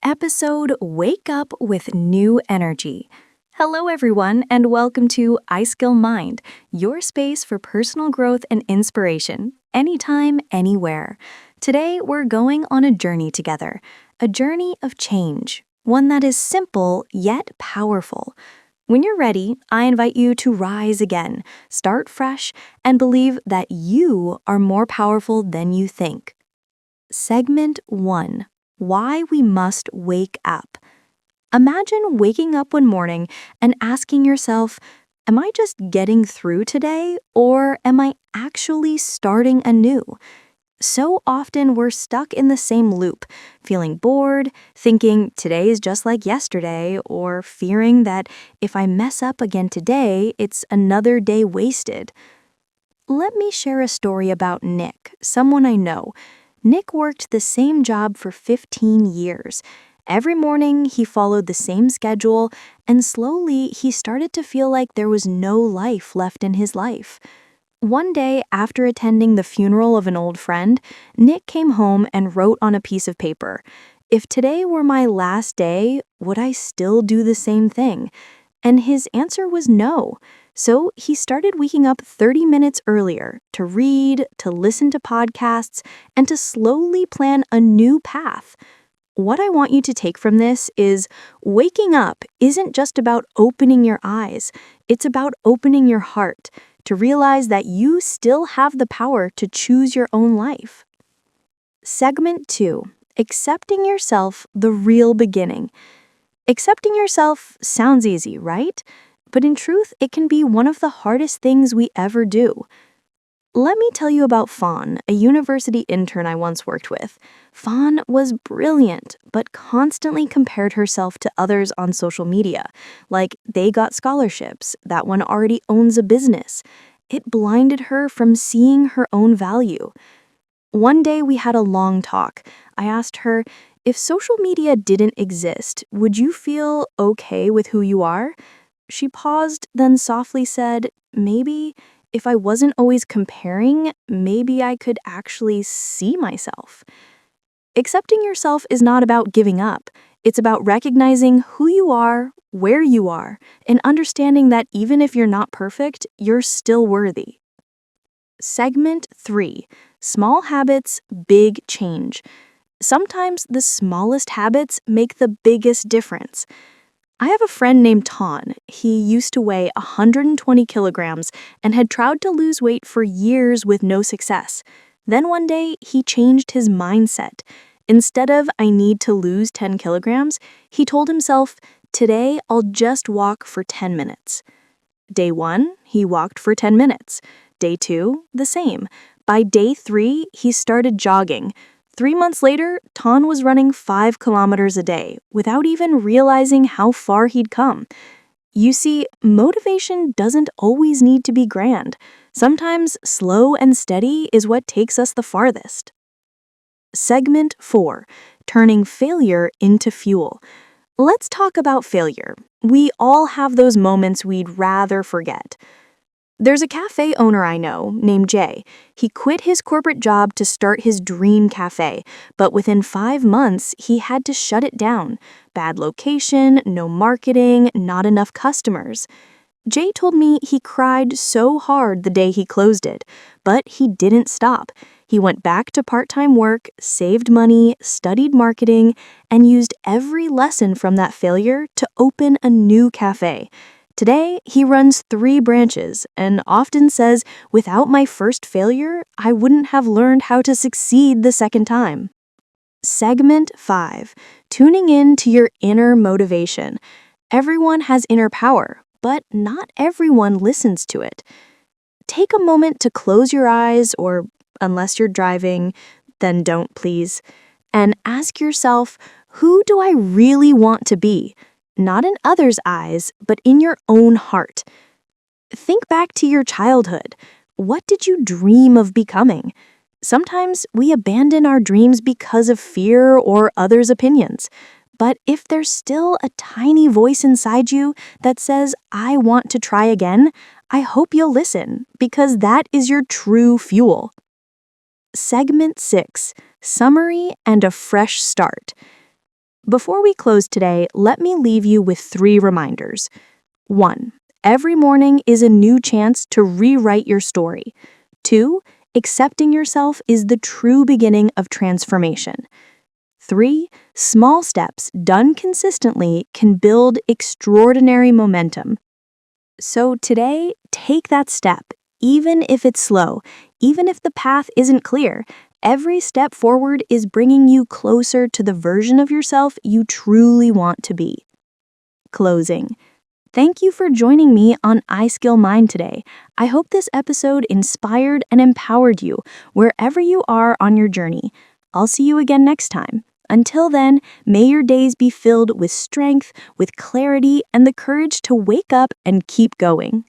episode Wake Up with New Energy. Hello, everyone, and welcome to iSkillmind, your space for personal growth and inspiration, anytime, anywhere. Today, we're going on a journey together, a journey of change, one that is simple yet powerful. When you're ready, I invite you to rise again, start fresh, and believe that you are more powerful than you think. Segment 1. Why we must wake up. Imagine waking up one morning and asking yourself, am I just getting through today, or am I actually starting anew? So often we're stuck in the same loop, feeling bored, thinking today is just like yesterday, or fearing that if I mess up again today, it's another day wasted. Let me share a story about Nick, someone I know. Nick worked the same job for 15 years. Every morning, he followed the same schedule, and slowly he started to feel like there was no life left in his life. One day, after attending the funeral of an old friend, Nick came home and wrote on a piece of paper, "If today were my last day, would I still do the same thing?" And his answer was no. So he started waking up 30 minutes earlier to read, to listen to podcasts, and to slowly plan a new path. What I want you to take from this is waking up isn't just about opening your eyes. It's about opening your heart to realize that you still have the power to choose your own life. Segment 2. Accepting yourself, the real beginning. Accepting yourself sounds easy, right? But in truth, it can be one of the hardest things we ever do. Let me tell you about Fawn, a university intern I once worked with. Fawn was brilliant, but constantly compared herself to others on social media, like they got scholarships, that one already owns a business. It blinded her from seeing her own value. One day we had a long talk. I asked her, if social media didn't exist, would you feel okay with who you are? She paused, then softly said, maybe if I wasn't always comparing, maybe I could actually see myself. Accepting yourself is not about giving up. It's about recognizing who you are, where you are, and understanding that even if you're not perfect, you're still worthy. Segment 3. Small habits, big change. Sometimes the smallest habits make the biggest difference. I have a friend named Ton. He used to weigh 120 kilograms and had tried to lose weight for years with no success. Then one day, he changed his mindset. Instead of, I need to lose 10 kilograms, he told himself, today I'll just walk for 10 minutes. Day 1, he walked for 10 minutes. Day 2, the same. By day 3, he started jogging. 3 months later, Ton was running 5 kilometers a day without even realizing how far he'd come. You see, motivation doesn't always need to be grand. Sometimes slow and steady is what takes us the farthest. Segment 4. Turning failure into fuel. Let's talk about failure. We all have those moments we'd rather forget. There's a cafe owner I know named Jay. He quit his corporate job to start his dream cafe, but within 5 months, he had to shut it down. Bad location, no marketing, not enough customers. Jay told me he cried so hard the day he closed it, but he didn't stop. He went back to part-time work, saved money, studied marketing, and used every lesson from that failure to open a new cafe. Today, he runs 3 branches and often says, without my first failure, I wouldn't have learned how to succeed the second time. Segment 5. Tuning in to your inner motivation. Everyone has inner power, but not everyone listens to it. Take a moment to close your eyes, or unless you're driving, then don't please, and ask yourself, who do I really want to be? Not in others' eyes, but in your own heart. Think back to your childhood. What did you dream of becoming? Sometimes we abandon our dreams because of fear or others' opinions. But if there's still a tiny voice inside you that says, I want to try again, I hope you'll listen, because that is your true fuel. Segment 6. Summary and a fresh start. Before we close today, let me leave you with 3 reminders. 1. Every morning is a new chance to rewrite your story. 2. Accepting yourself is the true beginning of transformation. 3. Small steps done consistently can build extraordinary momentum. So today, take that step, even if it's slow, even if the path isn't clear. Every step forward is bringing you closer to the version of yourself you truly want to be. Closing. Thank you for joining me on iSkillmind today. I hope this episode inspired and empowered you wherever you are on your journey. I'll see you again next time. Until then, may your days be filled with strength, with clarity, and the courage to wake up and keep going.